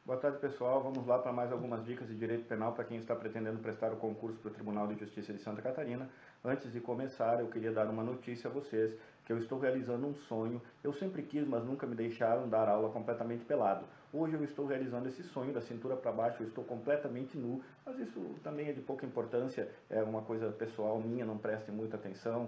Boa tarde, pessoal. Vamos lá para mais algumas dicas de direito penal para quem está pretendendo prestar o concurso para o Tribunal de Justiça de Santa Catarina. Antes de começar, eu queria dar uma notícia a vocês, que eu estou realizando um sonho. Eu sempre quis, mas nunca me deixaram dar aula completamente pelado. Hoje eu estou realizando esse sonho, da cintura para baixo eu estou completamente nu, mas isso também é de pouca importância, é uma coisa pessoal minha, não prestem muita atenção,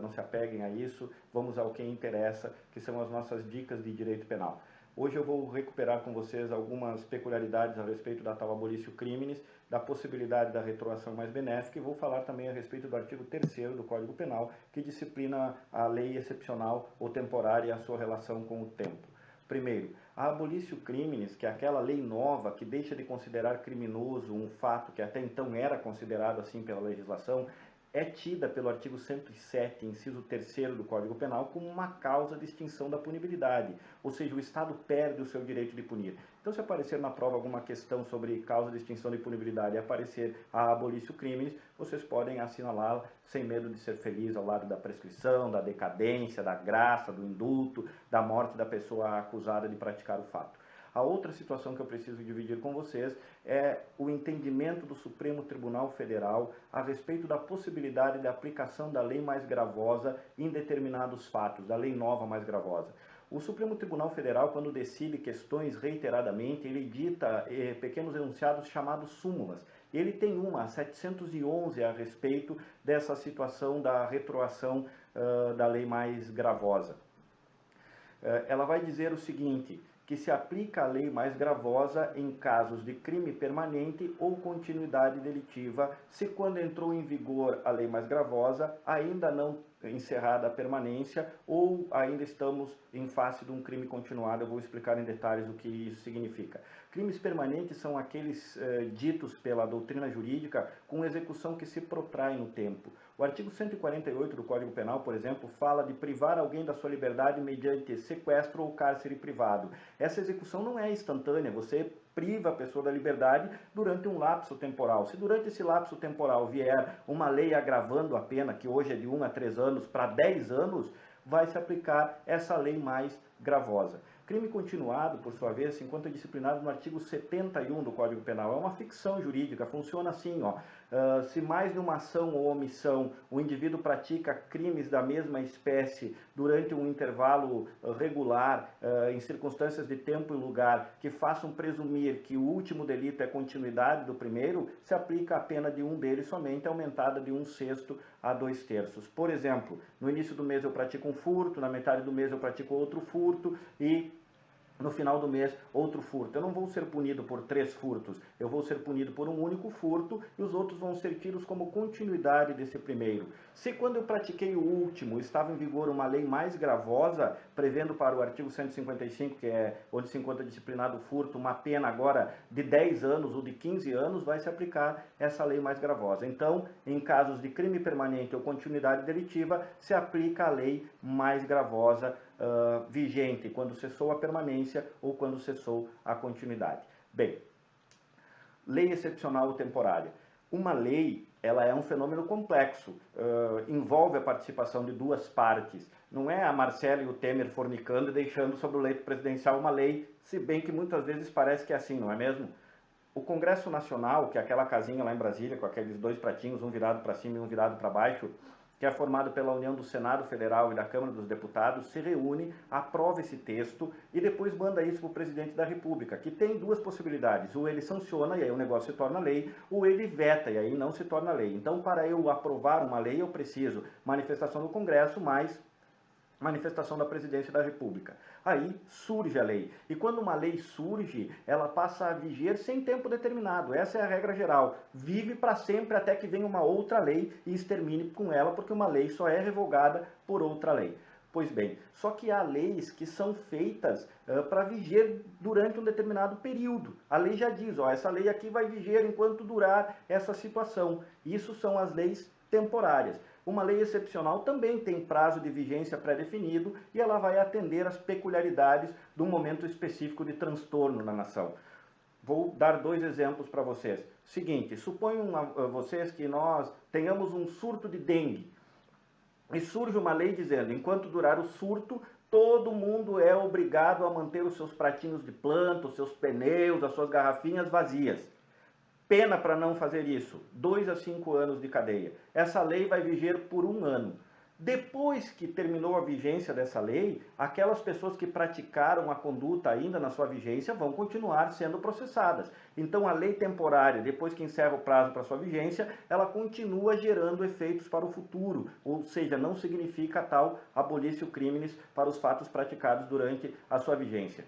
não se apeguem a isso. Vamos ao que interessa, que são as nossas dicas de direito penal. Hoje eu vou recuperar com vocês algumas peculiaridades a respeito da tal abolício criminis, da possibilidade da retroação mais benéfica, e vou falar também a respeito do artigo 3º do Código Penal, que disciplina a lei excepcional ou temporária e a sua relação com o tempo. Primeiro, a abolício criminis, que é aquela lei nova que deixa de considerar criminoso um fato que até então era considerado assim pela legislação, é tida pelo artigo 107, inciso 3º do Código Penal, como uma causa de extinção da punibilidade, ou seja, o Estado perde o seu direito de punir. Então, se aparecer na prova alguma questão sobre causa de extinção de punibilidade e aparecer a abolício crimes, vocês podem assinalá-la sem medo de ser feliz ao lado da prescrição, da decadência, da graça, do indulto, da morte da pessoa acusada de praticar o fato. A outra situação que eu preciso dividir com vocês é o entendimento do Supremo Tribunal Federal a respeito da possibilidade de aplicação da lei mais gravosa em determinados fatos, da lei nova mais gravosa. O Supremo Tribunal Federal, quando decide questões reiteradamente, ele dita pequenos enunciados chamados súmulas. Ele tem uma, a 711, a respeito dessa situação da retroação da lei mais gravosa. Ela vai dizer o seguinte, que se aplica a lei mais gravosa em casos de crime permanente ou continuidade delitiva, se quando entrou em vigor a lei mais gravosa, ainda não encerrada a permanência ou ainda estamos em face de um crime continuado. Eu vou explicar em detalhes o que isso significa. Crimes permanentes são aqueles ditos pela doutrina jurídica com execução que se protrai no tempo. O artigo 148 do Código Penal, por exemplo, fala de privar alguém da sua liberdade mediante sequestro ou cárcere privado. Essa execução não é instantânea, você priva a pessoa da liberdade durante um lapso temporal. Se durante esse lapso temporal vier uma lei agravando a pena, que hoje é de 1 a 3 anos, para 10 anos, vai se aplicar essa lei mais gravosa. Crime continuado, por sua vez, se encontra disciplinado no artigo 71 do Código Penal. É uma ficção jurídica, funciona assim, ó. Se mais de uma ação ou omissão o indivíduo pratica crimes da mesma espécie durante um intervalo regular, em circunstâncias de tempo e lugar, que façam presumir que o último delito é continuidade do primeiro, se aplica a pena de um deles somente, aumentada de 1/6 a 2/3. Por exemplo, no início do mês eu pratico um furto, na metade do mês eu pratico outro furto e no final do mês outro furto. Eu não vou ser punido por 3 furtos, eu vou ser punido por um único furto e os outros vão ser tidos como continuidade desse primeiro. Se quando eu pratiquei o último estava em vigor uma lei mais gravosa, prevendo para o artigo 155, que é onde se encontra disciplinado o furto, uma pena agora de 10 anos ou de 15 anos, vai se aplicar essa lei mais gravosa. Então, em casos de crime permanente ou continuidade delitiva, se aplica a lei mais gravosa vigente, quando cessou a permanência ou quando cessou a continuidade. Bem, lei excepcional ou temporária. Uma lei, ela é um fenômeno complexo, envolve a participação de duas partes. Não é a Marcela e o Temer fornicando e deixando sobre o leito presidencial uma lei, se bem que muitas vezes parece que é assim, não é mesmo? O Congresso Nacional, que é aquela casinha lá em Brasília, com aqueles 2 pratinhos, um virado para cima e um virado para baixo, que é formado pela união do Senado Federal e da Câmara dos Deputados, se reúne, aprova esse texto e depois manda isso para o presidente da República, que tem 2 possibilidades. Ou ele sanciona e aí o negócio se torna lei, ou ele veta e aí não se torna lei. Então, para eu aprovar uma lei, eu preciso manifestação do Congresso, mais manifestação da presidência da República. Aí surge a lei. E quando uma lei surge, ela passa a viger sem tempo determinado. Essa é a regra geral. Vive para sempre até que venha uma outra lei e extermine com ela, porque uma lei só é revogada por outra lei. Pois bem, só que há leis que são feitas para viger durante um determinado período. A lei já diz, ó, essa lei aqui vai viger enquanto durar essa situação. Isso são as leis temporárias. Uma lei excepcional também tem prazo de vigência pré-definido e ela vai atender às peculiaridades de um momento específico de transtorno na nação. Vou dar 2 exemplos para vocês. Seguinte, suponham vocês que nós tenhamos um surto de dengue. E surge uma lei dizendo, enquanto durar o surto, Todo mundo é obrigado a manter os seus pratinhos de planta, os seus pneus, as suas garrafinhas vazias. Pena para não fazer isso, 2 a 5 anos de cadeia. Essa lei vai viger por 1 ano. Depois que terminou a vigência dessa lei, aquelas pessoas que praticaram a conduta ainda na sua vigência vão continuar sendo processadas. Então a lei temporária, depois que encerra o prazo para sua vigência, ela continua gerando efeitos para o futuro, ou seja, não significa tal abolício crimes para os fatos praticados durante a sua vigência.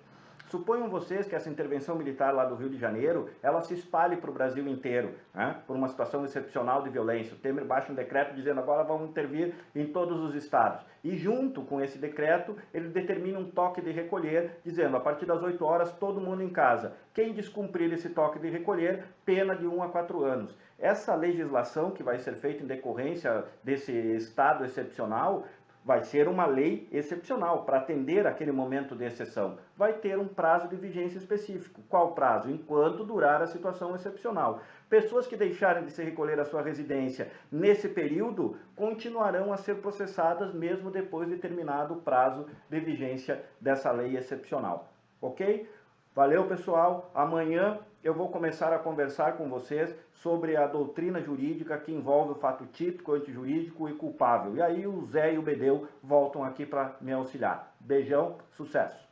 Suponham vocês que essa intervenção militar lá do Rio de Janeiro, ela se espalhe para o Brasil inteiro, né, por uma situação excepcional de violência. O Temer baixa um decreto dizendo agora vamos intervir em todos os estados. E junto com esse decreto, ele determina um toque de recolher, dizendo a partir das 8 horas todo mundo em casa. Quem descumprir esse toque de recolher, pena de 1 a 4 anos. Essa legislação que vai ser feita em decorrência desse estado excepcional, vai ser uma lei excepcional para atender aquele momento de exceção. Vai ter um prazo de vigência específico. Qual prazo? Enquanto durar a situação excepcional. Pessoas que deixarem de se recolher à sua residência nesse período continuarão a ser processadas mesmo depois de terminado o prazo de vigência dessa lei excepcional. Ok? Valeu, pessoal. Amanhã eu vou começar a conversar com vocês sobre a doutrina jurídica que envolve o fato típico, antijurídico e culpável. E aí o Zé e o Bedeu voltam aqui para me auxiliar. Beijão, sucesso!